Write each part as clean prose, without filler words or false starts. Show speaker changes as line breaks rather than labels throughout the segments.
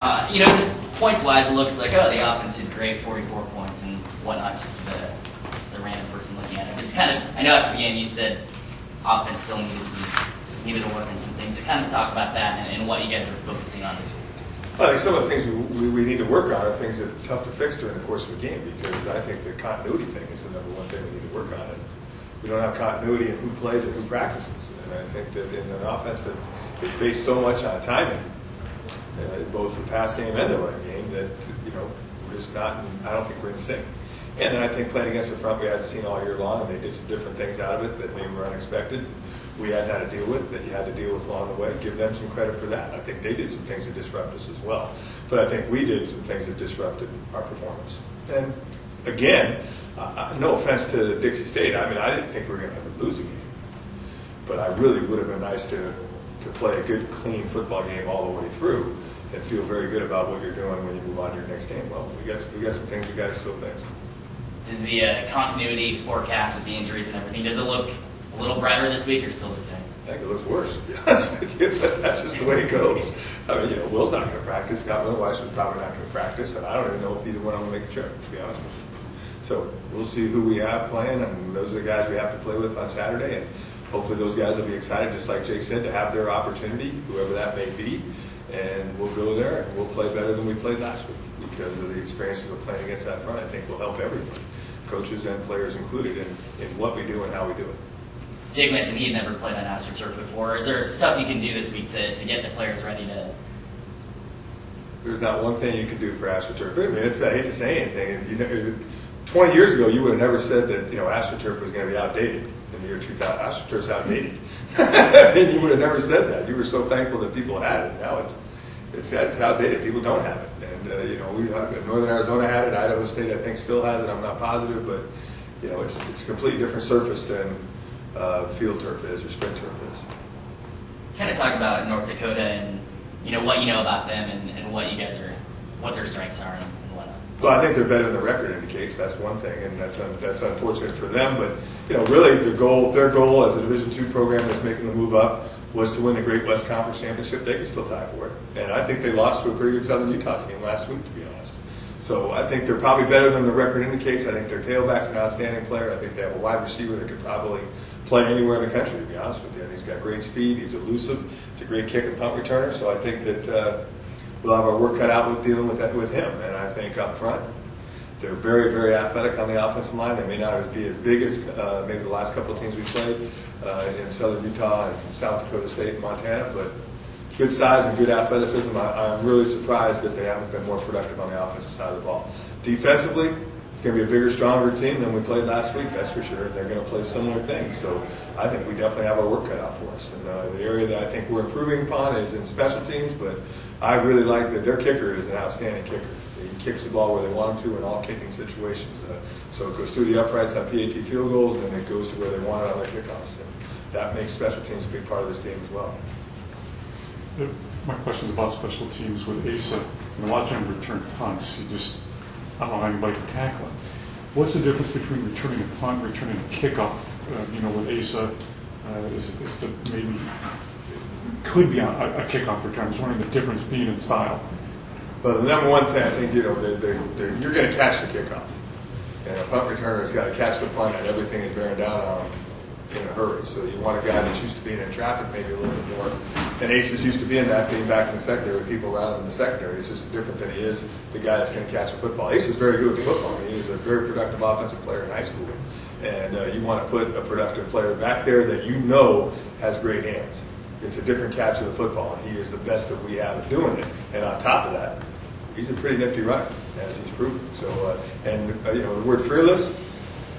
Just points-wise, it looks like, the offense did great, 44 points and whatnot, just to the random person looking at it. But it's kind of, I know at the beginning you said offense still needed to work on some things. So kind of talk about that and what you guys are focusing on this week.
Well, I think some of the things we need to work on are things that are tough to fix during the course of a game, because I think the continuity thing is the number one thing we need to work on. And we don't have continuity in who plays and who practices. And I think that in an offense that is based so much on timing, both the pass game and the run game, that we're just not. I don't think we're in sync. And then I think playing against the front we hadn't seen all year long, and they did some different things out of it that maybe were unexpected. We hadn't had to deal with that you had to deal with along the way. Give them some credit for that. I think they did some things that disrupted us as well, but I think we did some things that disrupted our performance. And again, no offense to Dixie State. I mean, I didn't think we were going to ever lose a game, but I really would have been nice to play a good, clean football game all the way through and feel very good about what you're doing when you move on to your next game. Well, we got some things we got to still fix.
Does the continuity forecast with the injuries and everything, does it look a little brighter this week or still the same?
I think it looks worse, to be honest with you, but that's just the way it goes. I mean, Will's not going to practice. Scott Weiss was probably not going to practice, and I don't even know if either one of them will make the trip, to be honest with you. So we'll see who we have playing, and those are the guys we have to play with on Saturday, and hopefully those guys will be excited, just like Jake said, to have their opportunity, whoever that may be, and we'll go there and we'll play better than we played last week because of the experiences of playing against that front. I think will help everyone, coaches and players included, in what we do and how we do it.
Jake mentioned he had never played on AstroTurf before. Is there stuff you can do this week to get the players ready to?
There's not one thing you can do for AstroTurf. I mean, I hate to say anything. 20 years ago, you would have never said that AstroTurf was going to be outdated in the year 2000. AstroTurf's outdated. And you would have never said that. You were so thankful that people had it. Now it's outdated. People don't have it. And Northern Arizona had it. Idaho State, I think, still has it. I'm not positive, but it's a completely different surface than field turf is or sprint turf is.
Kind of talk about North Dakota and what you know about them and what what their strengths are and whatnot.
Well, I think they're better than the record indicates. That's one thing, and that's unfortunate for them. But really, their goal as a Division II program that's making the move up was to win the Great West Conference Championship. They can still tie for it, and I think they lost to a pretty good Southern Utah team last week, to be honest. So I think they're probably better than the record indicates. I think their tailback's an outstanding player. I think they have a wide receiver that could probably play anywhere in the country, to be honest with you. And he's got great speed. He's elusive. He's a great kick and punt returner. So I think that we'll have our work cut out with dealing with him. And I think up front, they're very, very athletic on the offensive line. They may not be as big as maybe the last couple of teams we played in Southern Utah and South Dakota State and Montana, but good size and good athleticism. I'm really surprised that they haven't been more productive on the offensive side of the ball. Defensively, it's going to be a bigger, stronger team than we played last week, that's for sure. They're going to play similar things. So I think we definitely have our work cut out for us. And the area that I think we're improving upon is in special teams, but I really like that their kicker is an outstanding kicker. He kicks the ball where they want him to in all kicking situations. So it goes through the uprights on PAT field goals, and it goes to where they want it on their kickoffs. And that makes special teams a big part of this game as well.
My question is about special teams with Asa. A lot of times return punts, I don't know how anybody can tackle it. What's the difference between returning a punt, returning a kickoff? With Asa, is maybe could be a kickoff return. I was wondering the difference being in style.
Well, the number one thing I think you're going to catch the kickoff, and a punt returner has got to catch the punt, and everything is bearing down on him in a hurry. So you want a guy that's used to being in traffic maybe a little bit more. And Ace is used to being that, being back in the secondary with people around him in the secondary. It's just different than he is the guy that's going to catch a football. Ace is very good with football. I mean, he was a very productive offensive player in high school. And you want to put a productive player back there that has great hands. It's a different catch of the football, and he is the best that we have at doing it. And on top of that, he's a pretty nifty runner, as he's proven. So, the word fearless,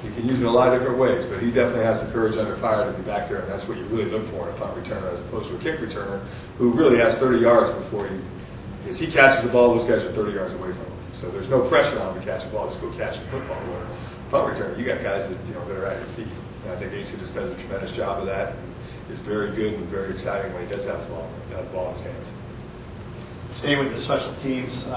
you can use it a lot of different ways, but he definitely has the courage under fire to be back there, and that's what you really look for in a punt returner as opposed to a kick returner who really has 30 yards before because he catches the ball, those guys are 30 yards away from him. So there's no pressure on him to catch the ball, just go catch the football. Where punt returner, you got guys that are at your feet. And I think Asa just does a tremendous job of that, and is very good and very exciting when he does have the ball in his hands.
Staying with the special teams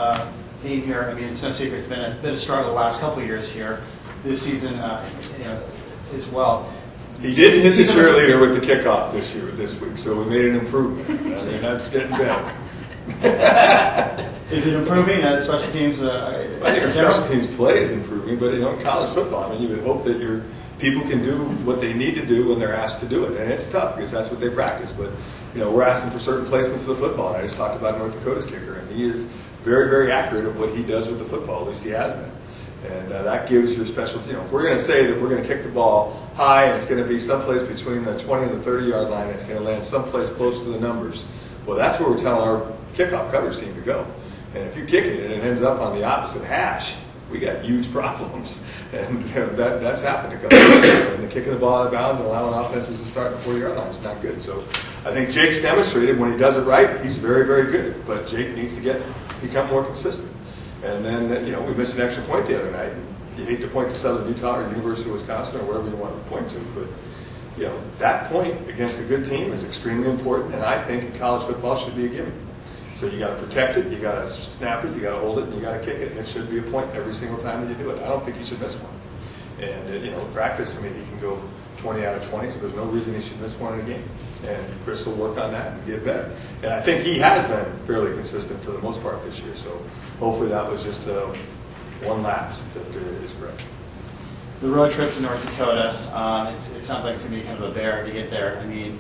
theme here, I mean, it's no secret it's been a bit of struggle the last couple of years here. This season, as well.
He didn't hit the cheerleader with the kickoff this week, so we made an improvement. I mean, that's getting better.
Is it improving? Special teams?
I think our special teams play is improving, but in college football, I mean, you would hope that your people can do what they need to do when they're asked to do it, and it's tough because that's what they practice. But we're asking for certain placements of the football, and I just talked about North Dakota's kicker, and he is very, very accurate at what he does with the football. At least he has been. And that gives your special team. If we're going to say that we're going to kick the ball high and it's going to be someplace between the 20 and the 30-yard line, and it's going to land someplace close to the numbers, well, that's where we're telling our kickoff coverage team to go. And if you kick it and it ends up on the opposite hash, we got huge problems. And that's happened a couple of times. And the kicking the ball out of bounds and allowing offenses to start at the 40-yard line is not good. So I think Jake's demonstrated when he does it right, he's very, very good. But Jake needs to become more consistent. And then, we missed an extra point the other night. You hate to point to Southern Utah or University of Wisconsin or wherever you want to point to, but that point against a good team is extremely important, and I think in college football should be a gimme. So you got to protect it, you got to snap it, you got to hold it, and you got to kick it, and it should be a point every single time that you do it. I don't think you should miss one. And practice, I mean, he can go 20 out of 20, so there's no reason he should miss one in a game. And Chris will work on that and get better. And I think he has been fairly consistent for the most part this year. So hopefully that was just one lapse that is correct.
The road trip to North Dakota, it sounds like it's going to be kind of a bear to get there. I mean,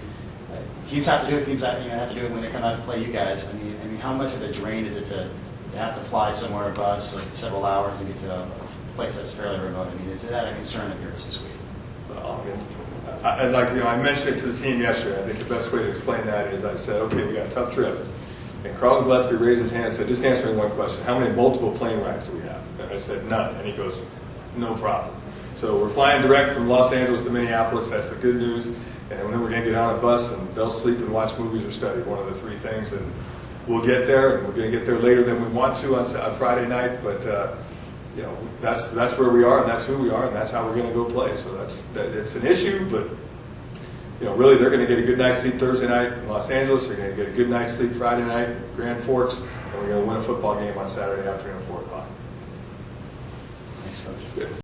teams have to do it. Teams have to do it when they come out to play you guys. I mean, how much of a drain is it to have to fly somewhere, a bus, like several hours, and get to a place that's fairly remote? I mean, is that a concern of yours this week?
Well, I mean, I mentioned it to the team yesterday. I think the best way to explain that is I said, okay, we got a tough trip. And Carlton Gillespie raised his hand and said, just answer me one question. How many multiple plane rides do we have? And I said, none. And he goes, no problem. So we're flying direct from Los Angeles to Minneapolis. That's the good news. And then we're going to get on a bus, and they'll sleep and watch movies or study, one of the three things. And we'll get there, and we're going to get there later than we want to on Friday night. But, that's where we are, and that's who we are, and that's how we're going to go play. So it's an issue, but really they're going to get a good night's sleep Thursday night in Los Angeles. They're going to get a good night's sleep Friday night in Grand Forks, and we're going to win a football game on Saturday afternoon at 4 o'clock.
Thanks, Coach.
Good.